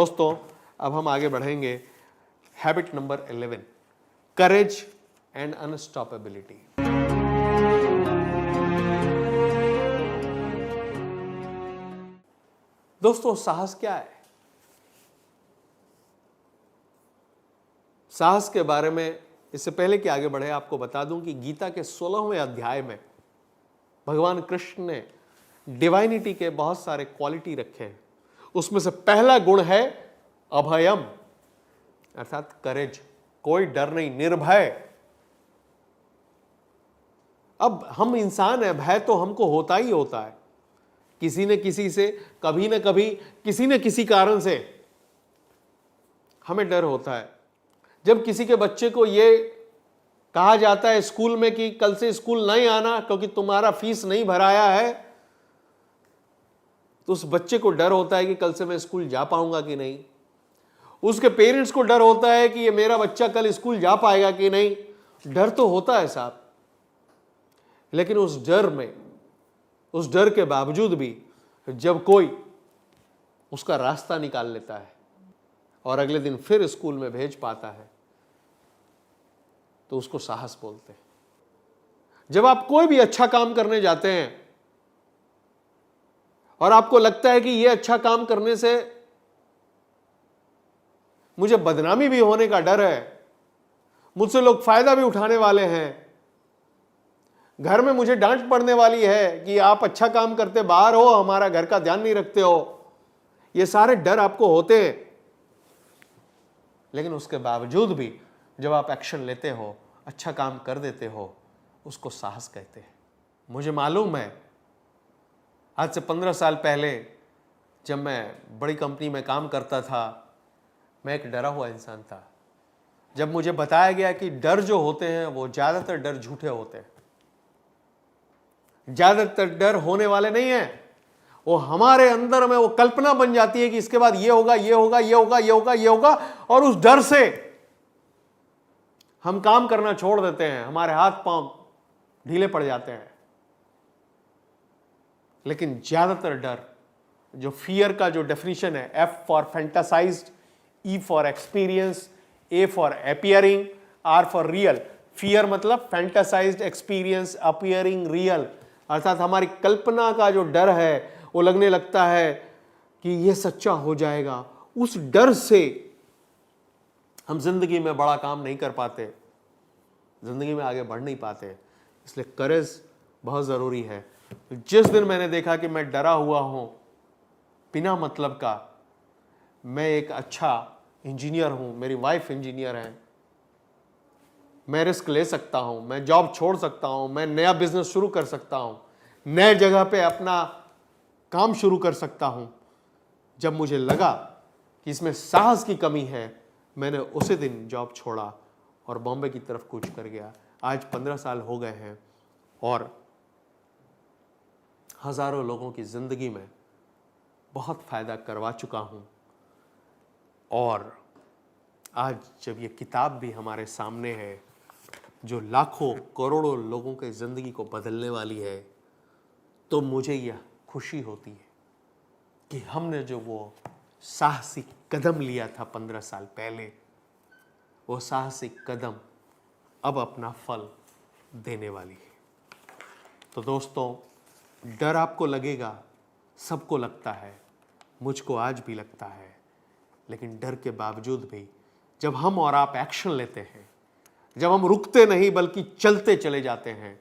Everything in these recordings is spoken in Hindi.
दोस्तों अब हम आगे बढ़ेंगे हैबिट नंबर 11, करेज एंड अनस्टॉपेबिलिटी। दोस्तों साहस क्या है? साहस के बारे में इससे पहले कि आगे बढ़े आपको बता दूं कि गीता के 16वें अध्याय में भगवान कृष्ण ने डिवाइनिटी के बहुत सारे क्वालिटी रखे हैं। उसमें से पहला गुण है अभयम, अर्थात करेज, कोई डर नहीं, निर्भय। अब हम इंसान हैं, भय तो हमको होता ही होता है, किसी न किसी से, कभी न कभी, किसी न किसी कारण से हमें डर होता है। जब किसी के बच्चे को यह कहा जाता है स्कूल में कि कल से स्कूल नहीं आना क्योंकि तुम्हारा फीस नहीं भराया है, तो उस बच्चे को डर होता है कि कल से मैं स्कूल जा पाऊंगा कि नहीं। उसके पेरेंट्स को डर होता है कि ये मेरा बच्चा कल स्कूल जा पाएगा कि नहीं। डर तो होता है साहब, लेकिन उस डर में, उस डर के बावजूद भी जब कोई उसका रास्ता निकाल लेता है और अगले दिन फिर स्कूल में भेज पाता है तो उसको साहस बोलते हैं। जब आप कोई भी अच्छा काम करने जाते हैं और आपको लगता है कि यह अच्छा काम करने से मुझे बदनामी भी होने का डर है, मुझसे लोग फायदा भी उठाने वाले हैं, घर में मुझे डांट पड़ने वाली है कि आप अच्छा काम करते बाहर हो, हमारा घर का ध्यान नहीं रखते हो, ये सारे डर आपको होते हैं। लेकिन उसके बावजूद भी जब आप एक्शन लेते हो, अच्छा काम कर देते हो, उसको साहस कहते हैं। मुझे मालूम है आज से 15 साल पहले जब मैं बड़ी कंपनी में काम करता था, मैं एक डरा हुआ इंसान था। जब मुझे बताया गया कि डर जो होते हैं वो ज्यादातर डर झूठे होते हैं, ज्यादातर डर होने वाले नहीं हैं, वो हमारे अंदर में वो कल्पना बन जाती है कि इसके बाद ये होगा, ये होगा, ये होगा, ये होगा, ये होगा, और उस डर से हम काम करना छोड़ देते हैं, हमारे हाथ पांव ढीले पड़ जाते हैं। लेकिन ज्यादातर डर, जो फियर का जो डेफिनेशन है, F for fantasized, E for experience, A for appearing, R for real. Fear मतलब फैंटासाइज्ड, एक्सपीरियंस, अपीयरिंग, रियल, अर्थात हमारी कल्पना का जो डर है वो लगने लगता है कि ये सच्चा हो जाएगा। उस डर से हम जिंदगी में बड़ा काम नहीं कर पाते, जिंदगी में आगे बढ़ नहीं पाते। इसलिए करेज बहुत जरूरी है। जिस दिन मैंने देखा कि मैं डरा हुआ हूं बिना मतलब का, मैं एक अच्छा इंजीनियर हूं, मेरी वाइफ इंजीनियर है, मैं रिस्क ले सकता हूं, मैं जॉब छोड़ सकता हूं, मैं नया बिजनेस शुरू कर सकता हूं, नए जगह पे अपना काम शुरू कर सकता हूं, जब मुझे लगा कि इसमें साहस की कमी है, मैंने उसी दिन जॉब छोड़ा और बॉम्बे की तरफ कूच कर गया। आज 15 साल हो गए हैं और हजारों लोगों की जिंदगी में बहुत फायदा करवा चुका हूं। और आज जब ये किताब भी हमारे सामने है जो लाखों करोड़ों लोगों की जिंदगी को बदलने वाली है, तो मुझे यह खुशी होती है कि हमने जो वो साहसिक कदम लिया था 15 साल पहले, वो साहसिक कदम अब अपना फल देने वाली है। तो दोस्तों, डर आपको लगेगा, सबको लगता है, मुझको आज भी लगता है, लेकिन डर के बावजूद भी जब हम और आप एक्शन लेते हैं, जब हम रुकते नहीं बल्कि चलते चले जाते हैं,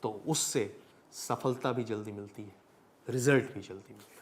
तो उससे सफलता भी जल्दी मिलती है, रिजल्ट भी जल्दी मिलता है।